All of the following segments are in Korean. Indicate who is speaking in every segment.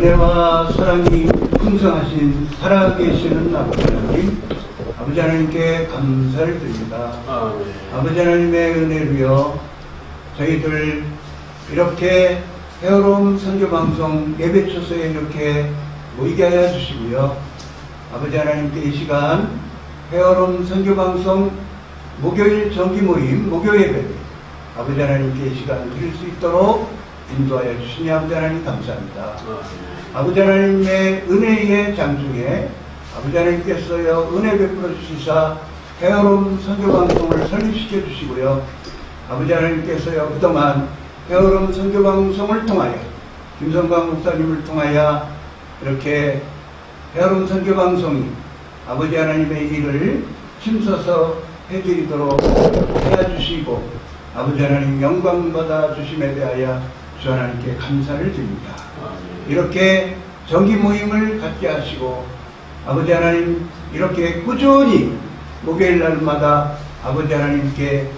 Speaker 1: 은혜와 사랑이 풍성하신 살아계시는 아버지 하나님, 아버지 하나님께 감사를 드립니다. 아버지 하나님의 은혜로요, 저희들 이렇게 헤어로움 선교방송 예배 초소에 이렇게 모이게 하여 주시고요, 아버지 하나님께 이 시간 헤어로움 선교방송 목요일 정기 모임 목요 예배 아버지 하나님께 이 시간 드릴 수 있도록 인도하여 주시니 아버지 하나님 감사합니다. 아버지 하나님의 은혜의 장중에 아버지 하나님께서요 은혜 베풀어 주시사 헤어로움 선교방송을 설립시켜 주시고요, 아버지 하나님께서요 그동안 헤어로움 선교방송을 통하여 김성광 목사님을 통하여 이렇게 헤어로움 선교방송이 아버지 하나님의 일을 힘써서 해드리도록 해주시고 아버지 하나님 영광 받아 주심에 대하여 주 하나님께 감사를 드립니다. 이렇게 정기 모임을 갖게 하시고 아버지 하나님 이렇게 꾸준히 목요일 날마다 아버지 하나님께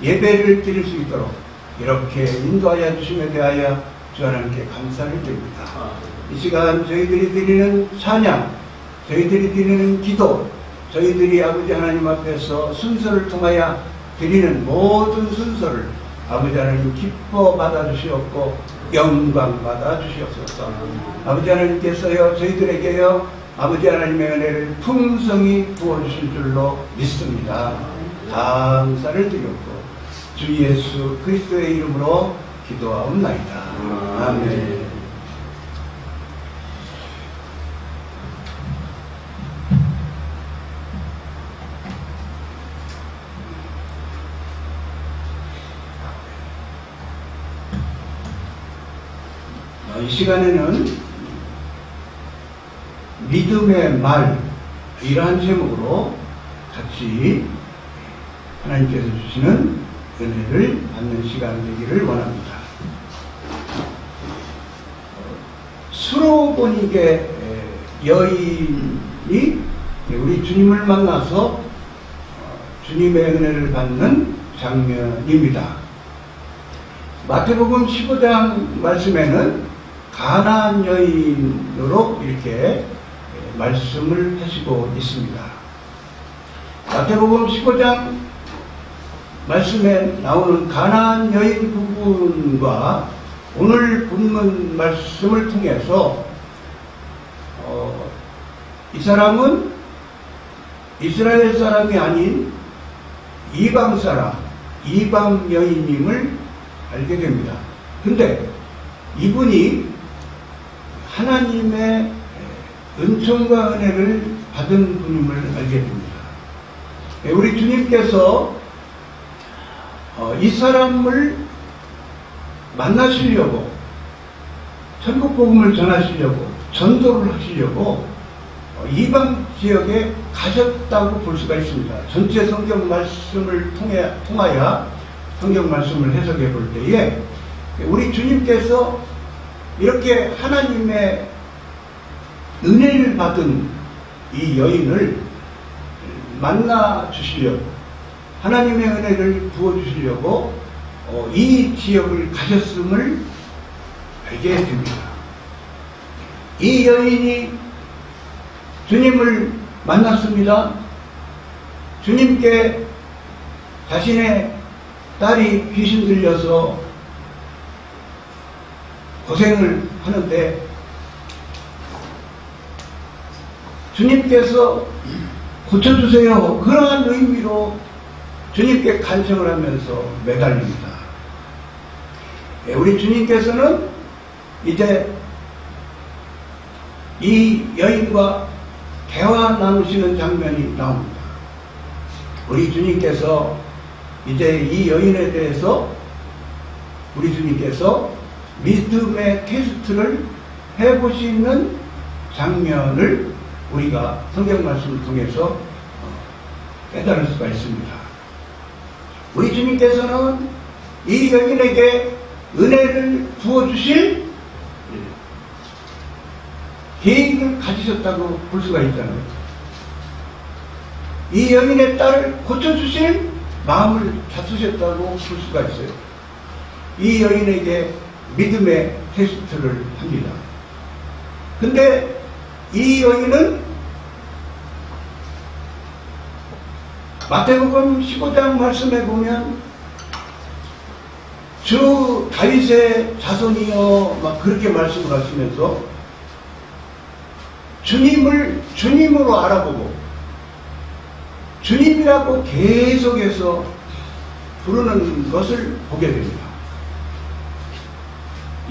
Speaker 1: 예배를 드릴 수 있도록 이렇게 인도하여 주심에 대하여 주 하나님께 감사를 드립니다. 이 시간 저희들이 드리는 찬양, 저희들이 드리는 기도, 저희들이 아버지 하나님 앞에서 순서를 통하여 드리는 모든 순서를 아버지 하나님 기뻐 받아주시옵고 영광 받아주시옵소서. 아버지 하나님께서요 저희들에게요 아버지 하나님의 은혜를 풍성히 부어주실 줄로 믿습니다. 감사를 드렸고 주 예수 그리스도의 이름으로 기도하옵나이다. 아멘. 이 시간에는 믿음의 말, 이러한 제목으로 같이 하나님께서 주시는 은혜를 받는 시간 되기를 원합니다. 수로보니게 여인이 우리 주님을 만나서 주님의 은혜를 받는 장면입니다. 마태복음 15장 말씀에는 가나안 여인으로 이렇게 말씀을 하시고 있습니다. 마태복음 15장 말씀에 나오는 가나안 여인 부분과 오늘 본문 말씀을 통해서 이 사람은 이스라엘 사람이 아닌 이방 사람, 이방 여인임을 알게 됩니다. 근데 이분이 하나님의 은총과 은혜를 받은 분임을 알게 됩니다. 우리 주님께서 이 사람을 만나시려고 천국 복음을 전하시려고 전도를 하시려고 이방 지역에 가셨다고 볼 수가 있습니다. 전체 성경 말씀을 통하여 성경 말씀을 해석해 볼 때에 우리 주님께서 이렇게 하나님의 은혜를 받은 이 여인을 만나 주시려고 하나님의 은혜를 부어 주시려고 이 지역을 가셨음을 알게 됩니다. 이 여인이 주님을 만났습니다. 주님께 자신의 딸이 귀신 들려서 고생을 하는데 주님께서 고쳐주세요, 그러한 의미로 주님께 간청을 하면서 매달립니다. 우리 주님께서는 이제 이 여인과 대화 나누시는 장면이 나옵니다. 우리 주님께서 이제 이 여인에 대해서 우리 주님께서 믿음의 테스트를 해보시는 장면을 우리가 성경 말씀을 통해서 깨달을 수가 있습니다. 우리 주님께서는 이 여인에게 은혜를 부어주실 계획을 가지셨다고 볼 수가 있잖아요. 이 여인의 딸을 고쳐주실 마음을 잡수셨다고 볼 수가 있어요. 이 여인에게 믿음의 테스트를 합니다. 근데 이 여인은 마태복음 15장 말씀에 보면 주 다윗의 자손이여 막 그렇게 말씀을 하시면서 주님을 주님으로 알아보고 주님이라고 계속해서 부르는 것을 보게 됩니다.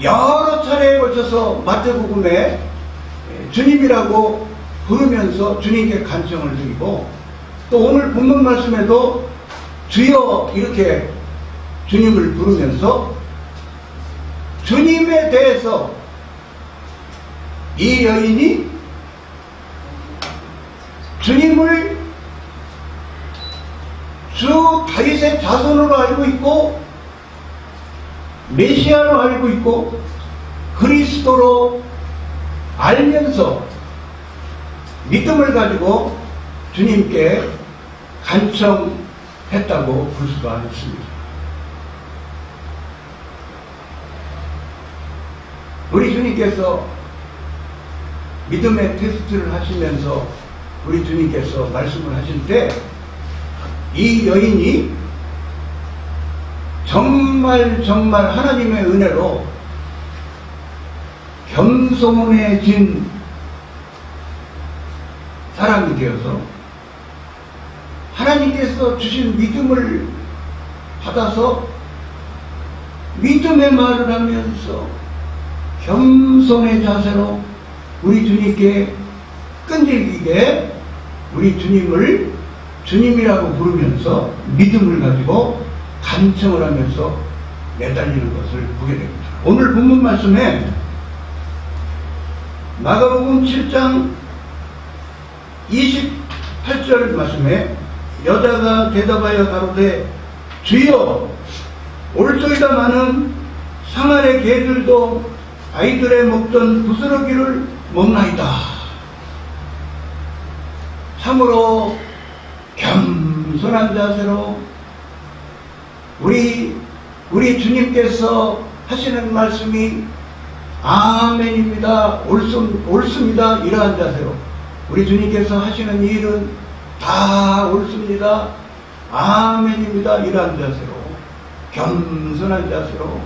Speaker 1: 여러 차례에 걸쳐서 마태복음에 주님이라고 부르면서 주님께 간청을 드리고 또 오늘 본문 말씀에도 주여 이렇게 주님을 부르면서 주님에 대해서 이 여인이 주님을 주 다윗의 자손으로 알고 있고 메시아로 알고 있고 그리스도로 알면서 믿음을 가지고 주님께 간청했다고 볼 수가 있습니다. 우리 주님께서 믿음의 테스트를 하시면서 우리 주님께서 말씀을 하실 때 이 여인이 정말 하나님의 은혜로 겸손해진 사람이 되어서 하나님께서 주신 믿음을 받아서 믿음의 말을 하면서 겸손의 자세로 우리 주님께 끈질기게 우리 주님을 주님이라고 부르면서 믿음을 가지고 간청을 하면서 매달리는 것을 보게 됩니다. 오늘 본문 말씀에 마가복음 7장 28절 말씀에 여자가 대답하여 가로되 주여 올소이다마는 상아의 개들도 아이들의 먹던 부스러기를 먹나이다. 참으로 겸손한 자세로 우리 주님께서 하시는 말씀이 아멘입니다. 옳습니다. 이러한 자세로 우리 주님께서 하시는 일은 다 옳습니다. 아멘입니다. 이러한 자세로 겸손한 자세로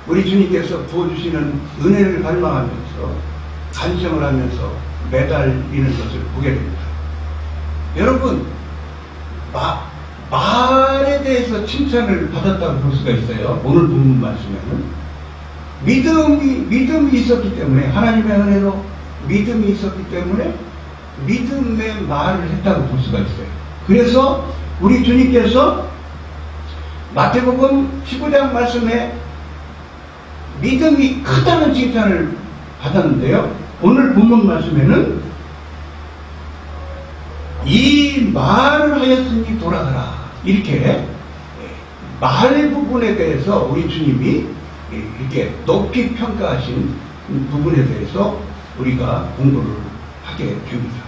Speaker 1: 우리 주님께서 부어주시는 은혜를 갈망하면서 간청을 하면서 매달리는 것을 보게 됩니다. 여러분, 말에 대해서 칭찬을 받았다고 볼 수가 있어요. 오늘 본문 말씀에는 믿음이 있었기 때문에 하나님의 은혜로 믿음이 있었기 때문에 믿음의 말을 했다고 볼 수가 있어요. 그래서 우리 주님께서 마태복음 15장 말씀에 믿음이 크다는 칭찬을 받았는데요. 오늘 본문 말씀에는 이 말을 하였으니 돌아가라. 이렇게 말 부분에 대해서 우리 주님이 이렇게 높이 평가하신 부분에 대해서 우리가 공부를 하게 됩니다.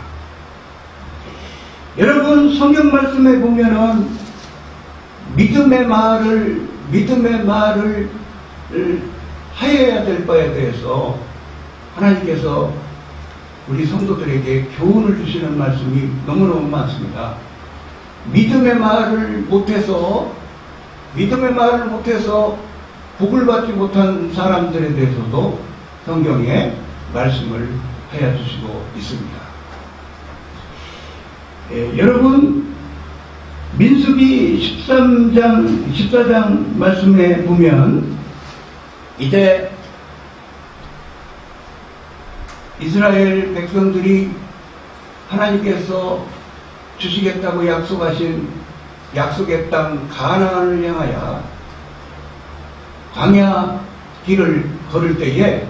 Speaker 1: 여러분, 성경 말씀에 보면은 믿음의 말을 하여야 될 바에 대해서 하나님께서 우리 성도들에게 교훈을 주시는 말씀이 너무너무 많습니다. 믿음의 말을 못해서 복을 받지 못한 사람들에 대해서도 성경에 말씀을 하여 주시고 있습니다. 여러분, 민수기 14장 말씀에 보면 이제 이스라엘 백성들이 하나님께서 주시겠다고 약속하신 약속의 땅 가나안을 향하여 광야 길을 걸을 때에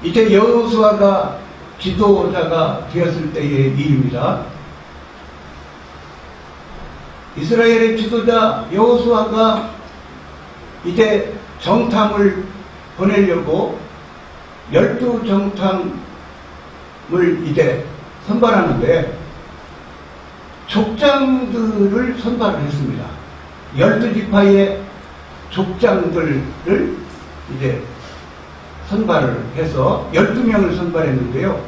Speaker 1: 이제 여호수아가 지도자가 되었을 때의 일입니다. 이스라엘의 지도자 여호수아가 이제 정탐을 보내려고 12정탐을 이제 선발하는데 족장들을 선발을 했습니다. 12지파의 족장들을 이제 선발을 해서 12명을 선발했는데요.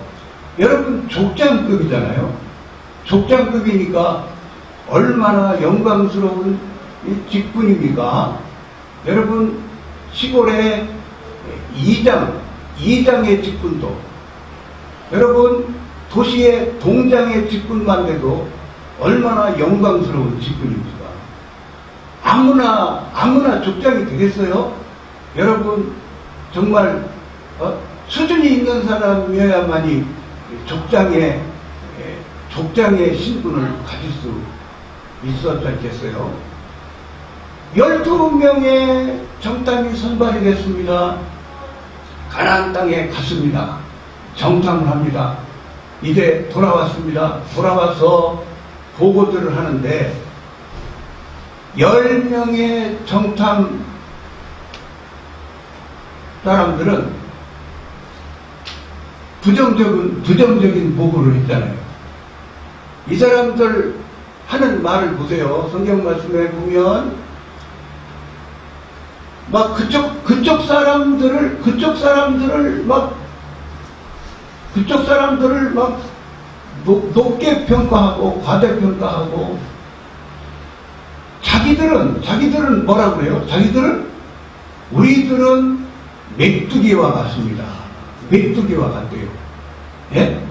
Speaker 1: 여러분 족장급이잖아요. 족장급이니까 얼마나 영광스러운 이 직분입니까? 여러분 시골의 이장의 직분도, 여러분 도시의 동장의 직분만 돼도 얼마나 영광스러운 직분입니까? 아무나 족장이 되겠어요? 여러분 정말 수준이 있는 사람이어야만이 족장의 신분을 가질 수 있었지 않겠어요? 12명의 정탐이 선발이 됐습니다. 가나안 땅에 갔습니다. 정탐을 합니다. 이제 돌아왔습니다. 돌아와서 보고들을 하는데 10명의 정탐 사람들은 부정적인 보고를 했잖아요. 이 사람들 하는 말을 보세요. 성경 말씀에 보면 막 그쪽 사람들을 막 높게 평가하고 과대평가하고, 자기들은 뭐라 그래요? 우리들은 메뚜기와 같습니다. 메뚜기와 같대요. 예?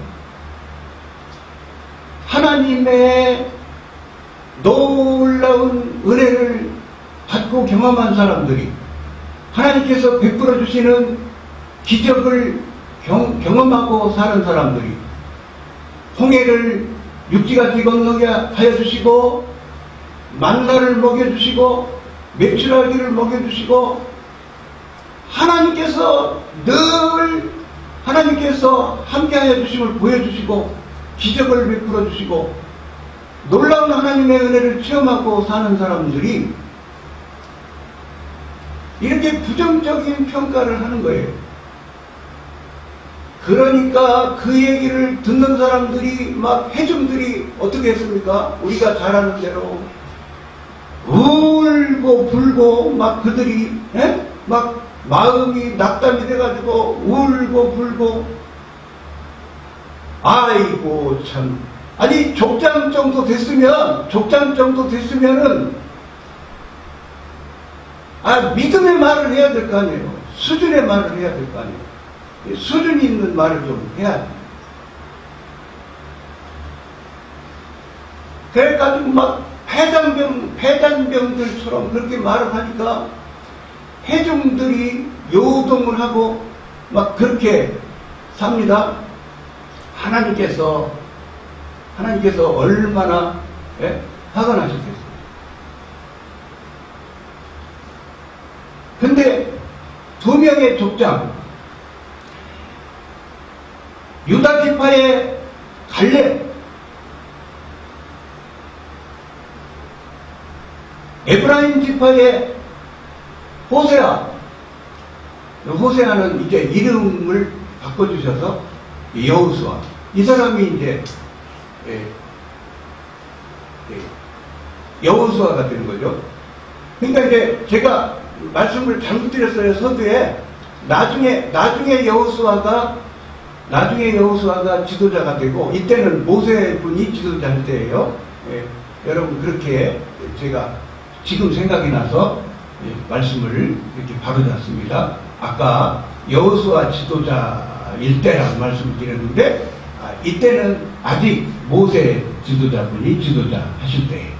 Speaker 1: 하나님의 놀라운 은혜를 받고 경험한 사람들이, 하나님께서 베풀어 주시는 기적을 경험하고 사는 사람들이, 홍해를 육지같이 건너게 하여 주시고, 만나를 먹여주시고, 메추라기를 먹여주시고, 하나님께서 함께 하여 주심을 보여주시고, 기적을 베풀어 주시고, 놀라운 하나님의 은혜를 체험하고 사는 사람들이 이렇게 부정적인 평가를 하는 거예요. 그러니까 그 얘기를 듣는 사람들이, 회중들이 어떻게 했습니까? 우리가 잘 아는 대로 울고 불고, 그들이 마음이 낙담이 돼가지고 울고 불고, 아이고 참, 아니 족장 정도 됐으면은 믿음의 말을 해야 될 거 아니에요. 수준의 말을 해야 될 거 아니에요. 수준이 있는 말을 좀 해야 돼. 그래가지고 패잔병들처럼 그렇게 말을 하니까 회중들이 요동을 하고 그렇게 삽니다. 하나님께서 얼마나 화가 나셨겠어요. 근데 2명의 족장, 유다 지파의 갈렙, 에브라임 지파의 호세아는 이제 이름을 바꿔주셔서 여호수아, 이 사람이 이제 여호수아가 되는 거죠. 그러니까 이제 제가 말씀을 잘못 드렸어요. 서두에 나중에 여호수아가 지도자가 되고, 이때는 모세분이 지도자일 때예요. 여러분 그렇게 제가 지금 생각이 나서 말씀을 이렇게 바로잡습니다. 아까 여호수아 지도자일 때라고 말씀을 드렸는데, 이때는 아직 모세 지도자분이 지도자 하실 때예요.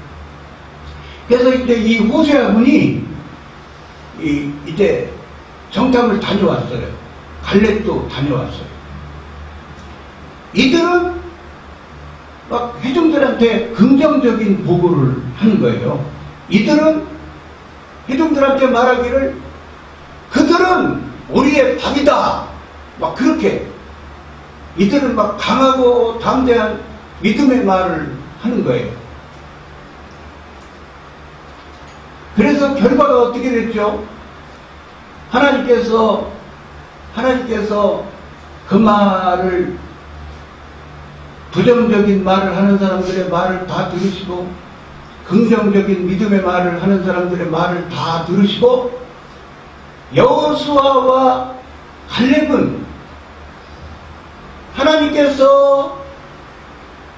Speaker 1: 그래서 이제 이 호세아분이 이제 정탐을 다녀왔어요. 갈렙도 다녀왔어요. 이들은 회중들한테 긍정적인 보고를 하는 거예요. 이들은 회중들한테 말하기를 그들은 우리의 답이다. 그렇게 이들은 강하고 담대한 믿음의 말을 하는 거예요. 그래서 결과가 어떻게 됐죠? 하나님께서 그 말을, 부정적인 말을 하는 사람들의 말을 다 들으시고, 긍정적인 믿음의 말을 하는 사람들의 말을 다 들으시고, 여호수아와 갈렙은 하나님께서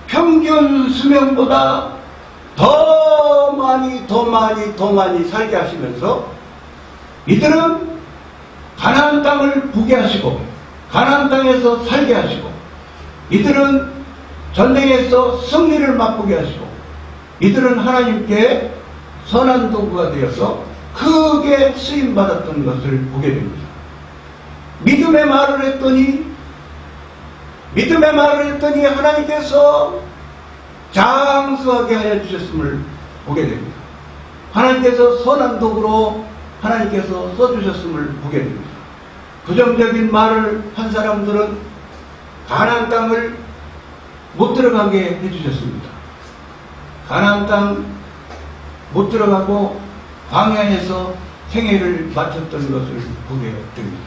Speaker 1: 평균 수명보다 더 많이 살게 하시면서 이들은 가나안 땅을 보게 하시고 가나안 땅에서 살게 하시고 이들은 전쟁에서 승리를 맛보게 하시고 이들은 하나님께 선한 도구가 되어서 크게 쓰임받았던 것을 보게 됩니다. 믿음의 말을 했더니 하나님께서 장수하게 하여 주셨음을 보게 됩니다. 하나님께서 선한 도구로 하나님께서 써주셨음을 보게 됩니다. 부정적인 말을 한 사람들은 가나안 땅을 못 들어가게 해주셨습니다. 가나안 땅 못 들어가고 광야에서 생애를 마쳤던 것을 보게 됩니다.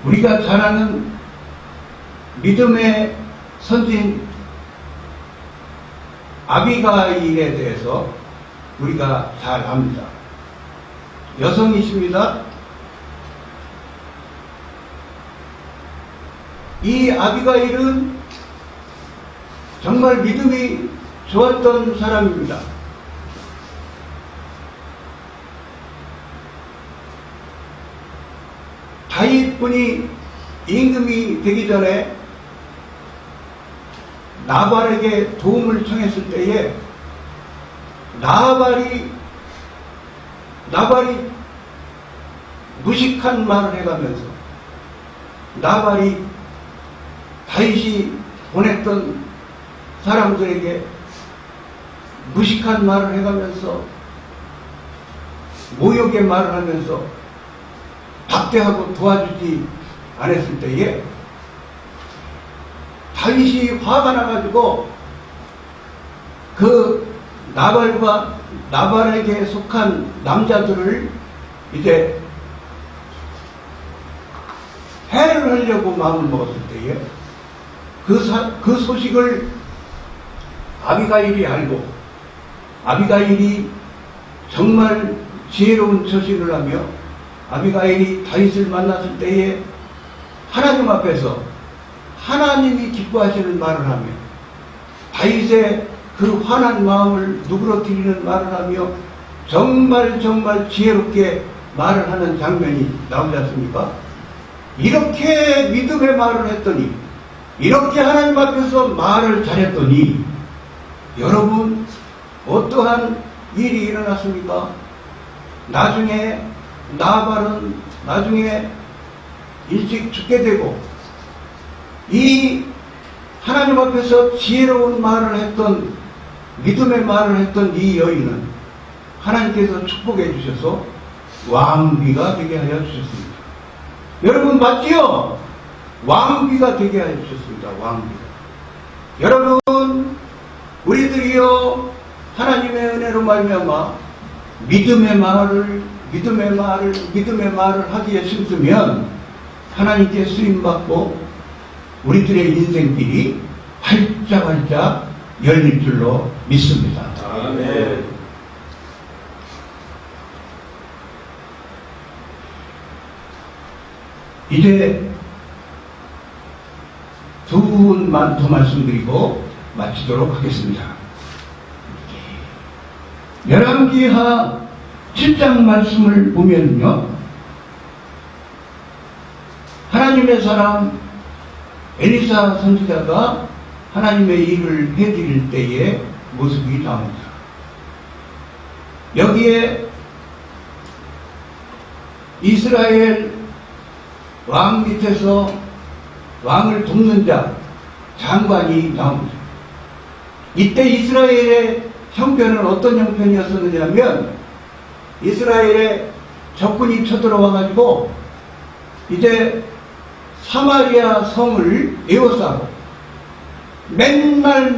Speaker 1: 우리가 잘 아는 믿음의 선진 아비가일에 대해서 우리가 잘 압니다. 여성이십니다. 이 아비가일은 정말 믿음이 좋았던 사람입니다. 다윗분이 임금이 되기 전에 나발에게 도움을 청했을 때에 나발이 무식한 말을 해가면서 나발이 다윗이 보냈던 사람들에게 무식한 말을 해가면서 모욕의 말을 하면서 박대하고 도와주지 않았을 때에 다윗이 화가 나가지고 그 나발에게 속한 남자들을 이제 해를 하려고 마음을 먹었을 때에 그 소식을 아비가일이 알고 아비가일이 정말 지혜로운 처신을 하며 아비가일이 다윗을 만났을 때에 하나님 앞에서 하나님이 기뻐하시는 말을 하며 다윗의 그 화난 마음을 누그러뜨리는 말을 하며 정말 지혜롭게 말을 하는 장면이 나오지 않습니까? 이렇게 믿음의 말을 했더니 이렇게 하나님 앞에서 말을 잘했더니 여러분 어떠한 일이 일어났습니까? 나중에 나발은 나중에 일찍 죽게 되고 이 하나님 앞에서 지혜로운 말을 했던 믿음의 말을 했던 이 여인은 하나님께서 축복해 주셔서 왕비가 되게 하여 주셨습니다. 여러분 맞지요? 왕비가 되게 하여 주셨습니다. 왕비가. 여러분 우리들이요 하나님의 은혜로 말미암아 믿음의 말을 하기에 힘쓰면 하나님께 쓰임받고 우리들의 인생길이 활짝활짝 열릴 줄로 믿습니다.
Speaker 2: 아멘.
Speaker 1: 이제 두 분만 더 말씀드리고 마치도록 하겠습니다. 열왕기하 7장 말씀을 보면요, 하나님의 사람 엘리사 선지자가 하나님의 일을 해드릴 때의 모습이 나옵니다. 여기에 이스라엘 왕 밑에서 왕을 돕는 자, 장관이 나옵니다. 이때 이스라엘의 형편은 어떤 형편이었었느냐면 이스라엘의 적군이 쳐들어와가지고 이제 사마리아 성을 에워싸고 몇 날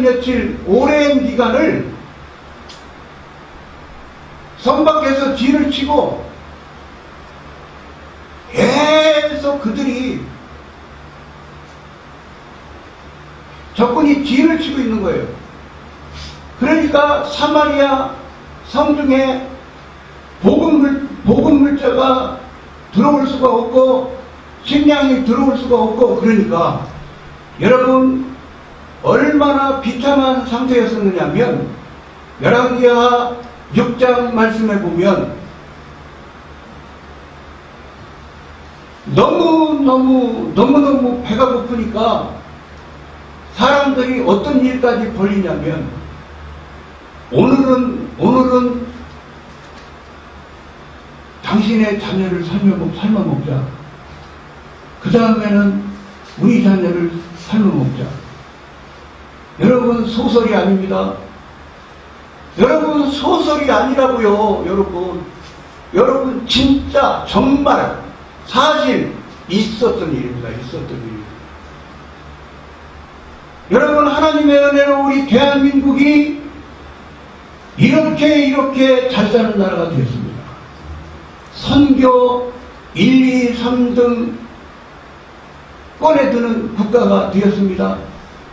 Speaker 1: 며칠 오랜 기간을 성 밖에서 진을 치고 계속 그들이 적군이 뒤를 치고 있는 거예요. 그러니까 사마리아 성중에 복음 물자가 들어올 수가 없고 식량이 들어올 수가 없고, 그러니까 여러분 얼마나 비참한 상태였었느냐면 열왕기하 6장 말씀에 보면 너무너무 배가 고프니까 사람들이 어떤 일까지 벌리냐면 오늘은 당신의 자녀를 삶아 먹자. 그 다음에는 우리 자녀를 삶아 먹자. 여러분 소설이 아닙니다. 여러분 소설이 아니라고요. 여러분 진짜 정말 사실 있었던 일입니다. 있었던 일. 여러분 하나님의 은혜로 우리 대한민국이 이렇게 잘 사는 나라가 되었습니다. 선교 1, 2, 3등 꺼내 드는 국가가 되었습니다.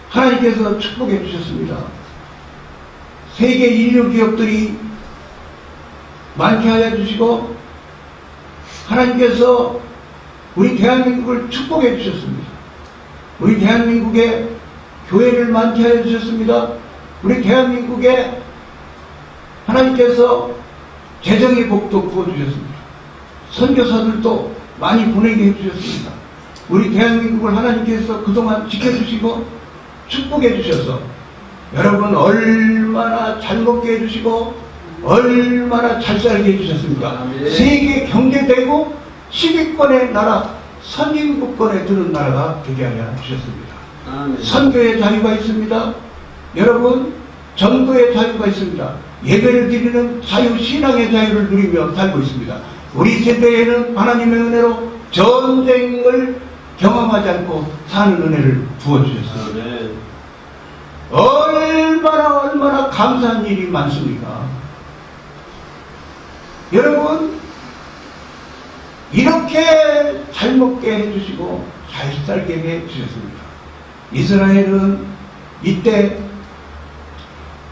Speaker 1: 하나님께서 축복해 주셨습니다. 세계 인류 기업들이 많게 하여 주시고 하나님께서 우리 대한민국을 축복해 주셨습니다. 우리 대한민국에 교회를 많게 하여 주셨습니다. 우리 대한민국에 하나님께서 재정의 복도 부어주셨습니다. 선교사들도 많이 보내게 해주셨습니다. 우리 대한민국을 하나님께서 그동안 지켜주시고 축복해 주셔서 여러분 얼마나 잘 먹게 해주시고 얼마나 잘 살게 해주셨습니까? 세계 경제되고 10위권의 나라, 선진국권에 드는 나라가 되게 하여 주셨습니다. 선교의 자유가 있습니다. 여러분 전도의 자유가 있습니다. 예배를 드리는 자유, 신앙의 자유를 누리며 살고 있습니다. 우리 세대에는 하나님의 은혜로 전쟁을 경험하지 않고 사는 은혜를 부어주셨습니다. 얼마나 감사한 일이 많습니까? 여러분 이렇게 잘 먹게 해주시고 잘 살게 해주셨습니다. 이스라엘은 이때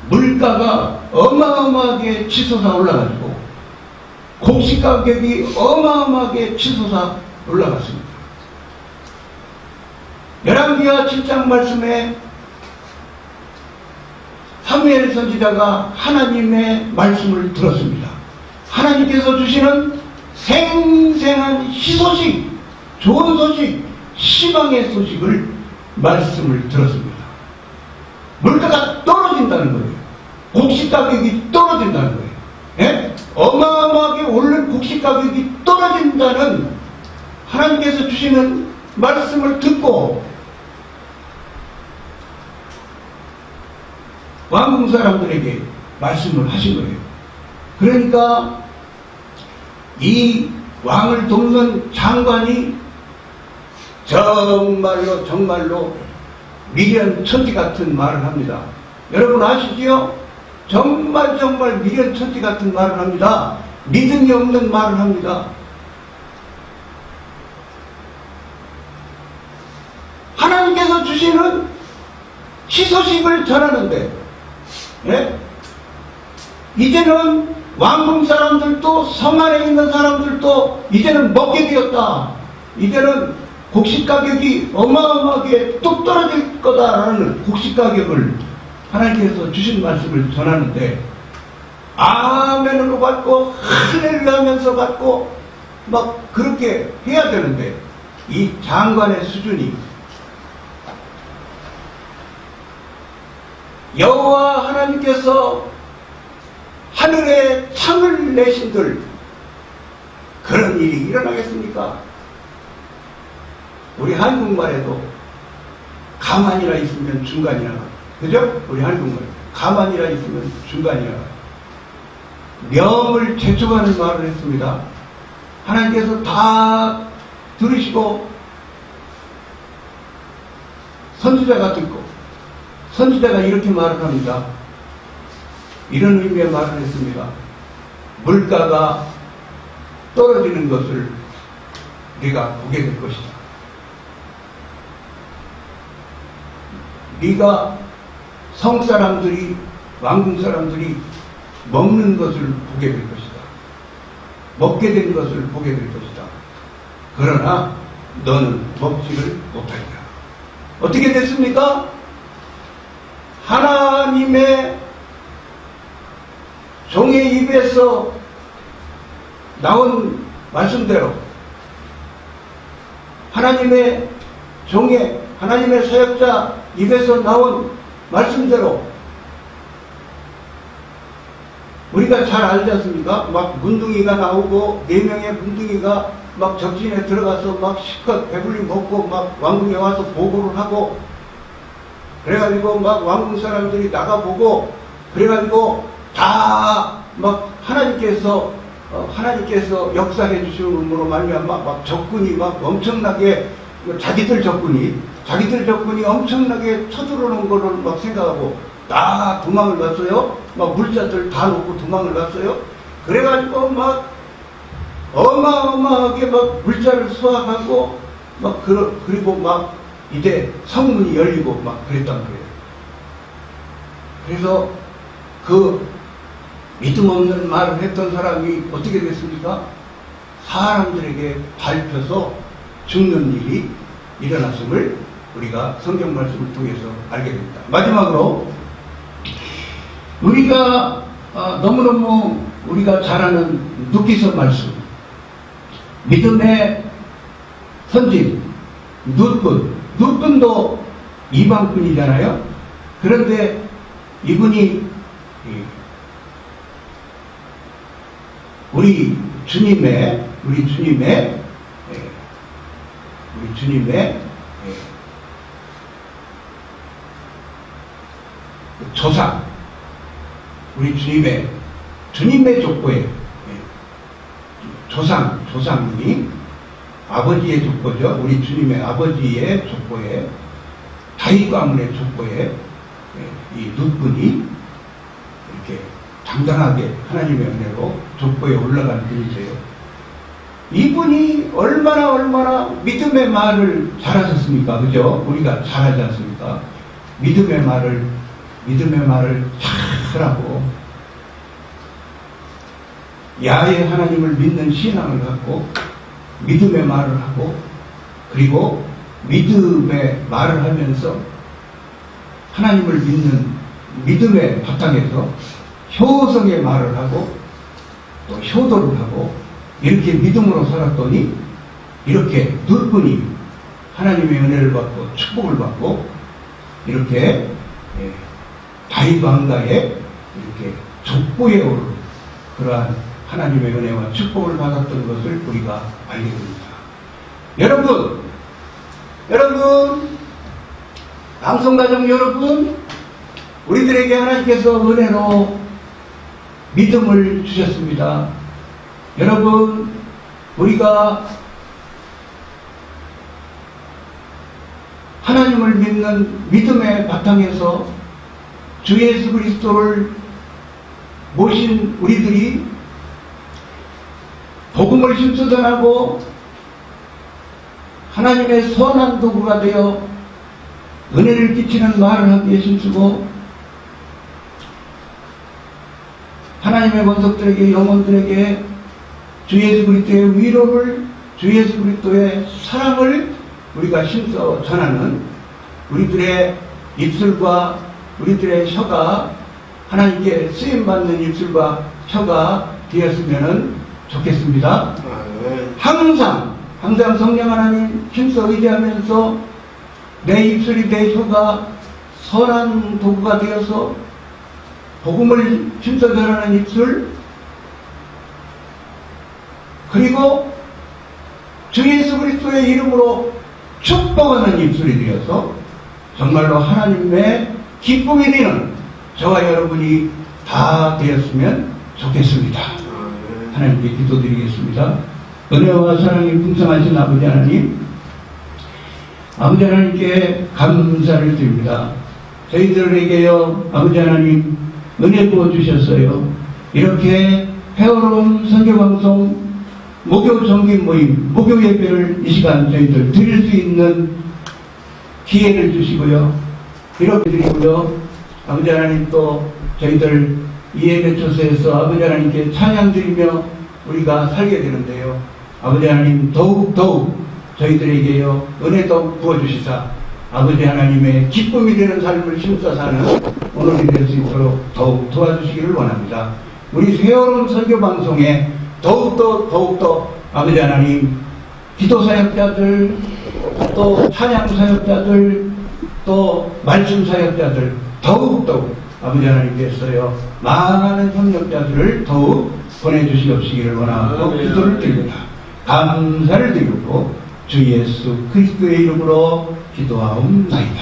Speaker 1: 물가가 어마어마하게 치솟아 올라가지고 곡식 가격이 어마어마하게 치솟아 올라갔습니다. 열왕기하 7장 말씀에 사무엘 선지자가 하나님의 말씀을 들었습니다. 하나님께서 주시는 생생한 희소식, 좋은 소식, 희망의 소식을 말씀을 들었습니다. 물가가 떨어진다는 거예요. 곡식 가격이 떨어진다는 거예요. 예? 어마어마하게 오른 곡식 가격이 떨어진다는 하나님께서 주시는 말씀을 듣고 왕궁 사람들에게 말씀을 하신 거예요. 그러니까 이 왕을 돕는 장관이 정말로 미련 천지 같은 말을 합니다. 여러분 아시지요? 정말 미련 천지 같은 말을 합니다. 믿음이 없는 말을 합니다. 하나님께서 주시는 희소식을 전하는데, 예? 이제는 왕궁 사람들도 성 안에 있는 사람들도 이제는 먹게 되었다. 이제는 곡식 가격이 어마어마하게 뚝 떨어질 거다라는 곡식 가격을 하나님께서 주신 말씀을 전하는데 아멘으로 받고 할렐루야 하면서 받고 막 그렇게 해야 되는데 이 장관의 수준이 여호와 하나님께서 하늘에 창을 내신들 그런 일이 일어나겠습니까? 우리 한국말에도 가만히라 있으면 중간이라, 그죠? 우리 한국말 가만히라 있으면 중간이라, 명을 재촉하는 말을 했습니다. 하나님께서 다 들으시고 선지자가 듣고 선지자가 이렇게 말을 합니다. 이런 의미의 말을 했습니다. 물가가 떨어지는 것을 네가 보게 될 것이다. 네가 성 사람들이, 왕궁 사람들이 먹는 것을 보게 될 것이다. 먹게 된 것을 보게 될 것이다. 그러나 너는 먹지를 못하리라. 어떻게 됐습니까? 하나님의 종의 입에서 나온 말씀대로, 하나님의 종의, 하나님의 사역자 입에서 나온 말씀대로 우리가 잘 알지 않습니까? 막 문둥이가 나오고 4명의 문둥이가 막 적진에 들어가서 막 실컷 배불리 먹고 막 왕궁에 와서 보고를 하고, 그래가지고 막 왕궁 사람들이 나가보고, 그래가지고 다 막 하나님께서 역사해 주시는 말미암아 막 적군이 막 엄청나게, 자기들 적군이 엄청나게 쳐들어오는 거를 막 생각하고 다 도망을 갔어요. 막 물자들 다 놓고 도망을 갔어요. 그래가지고 막 어마어마하게 막 물자를 수확하고 막 그리고 막 이제 성문이 열리고 막 그랬단 말이에요. 그래서 그 믿음 없는 말을 했던 사람이 어떻게 됐습니까? 사람들에게 밟혀서 죽는 일이 일어났음을 우리가 성경 말씀을 통해서 알게 됩니다. 마지막으로 우리가 너무너무 우리가 잘 아는 누기서 말씀, 믿음의 선진, 누꾼도 이방꾼이잖아요. 그런데 이분이 우리 주님의 조상, 우리 주님의 족보에 조상님이 아버지의 족보죠. 우리 주님의 아버지의 족보에, 다윗 가문의 족보에 이 누꾼이 이렇게 당당하게 하나님의 은혜로 족보에 올라가는 분이세요. 이분이 얼마나 믿음의 말을 잘하셨습니까? 그죠? 우리가 잘하지 않습니까? 믿음의 말을 잘하고, 야외 하나님을 믿는 신앙을 갖고 믿음의 말을 하고, 그리고 믿음의 말을 하면서 하나님을 믿는 믿음의 바탕에서 효성의 말을 하고 또 효도를 하고 이렇게 믿음으로 살았더니 이렇게 누꾼이 하나님의 은혜를 받고 축복을 받고 이렇게 다윗 왕가에 이렇게 족보에 오른 그러한 하나님의 은혜와 축복을 받았던 것을 우리가 알게 됩니다. 여러분, 방송가족 여러분, 우리들에게 하나님께서 은혜로 믿음을 주셨습니다. 여러분, 우리가 하나님을 믿는 믿음의 바탕에서 주 예수 그리스도를 모신 우리들이 복음을 힘써 전하고 하나님의 선한 도구가 되어 은혜를 끼치는 말을 하기에 힘쓰고 하나님의 권속들에게, 영혼들에게 주 예수 그리스도의 위로를, 주 예수 그리스도의 사랑을 우리가 힘써 전하는 우리들의 입술과 우리들의 혀가 하나님께 쓰임받는 입술과 혀가 되었으면 좋겠습니다. 항상 성령 하나님 힘써 의지하면서 내 입술이, 내 혀가 선한 도구가 되어서 복음을 힘써 전하는 입술, 그리고 주 예수 그리스도의 이름으로 축복하는 입술이 되어서 정말로 하나님의 기쁨이 되는 저와 여러분이 다 되었으면 좋겠습니다. 하나님께 기도드리겠습니다. 은혜와 사랑이 풍성하신 아버지 하나님께 감사를 드립니다. 저희들에게요, 아버지 하나님, 은혜 부어주셨어요. 이렇게 해오로운 선교방송 목요 정기 모임, 목요 예배를 이 시간 저희들 드릴 수 있는 기회를 주시고요. 이렇게 드리고요. 아버지 하나님 또 저희들 예배 초소에서 아버지 하나님께 찬양 드리며 우리가 살게 되는데요. 아버지 하나님 더욱 저희들에게요 은혜 더욱 부어주시사 아버지 하나님의 기쁨이 되는 삶을 심사 사는 오늘이 될 수 있도록 더욱 도와주시기를 원합니다. 우리 세월호 설교 방송에 더욱더 아버지 하나님 기도 사역자들 또 찬양 사역자들 또 말씀 사역자들 더욱 아버지 하나님께서요 많은 협력자들을 더욱 보내주시옵시기를 원하고 기도를 드립니다. 감사를 드리고 주 예수 그리스도의 이름으로 기도하옵나이다.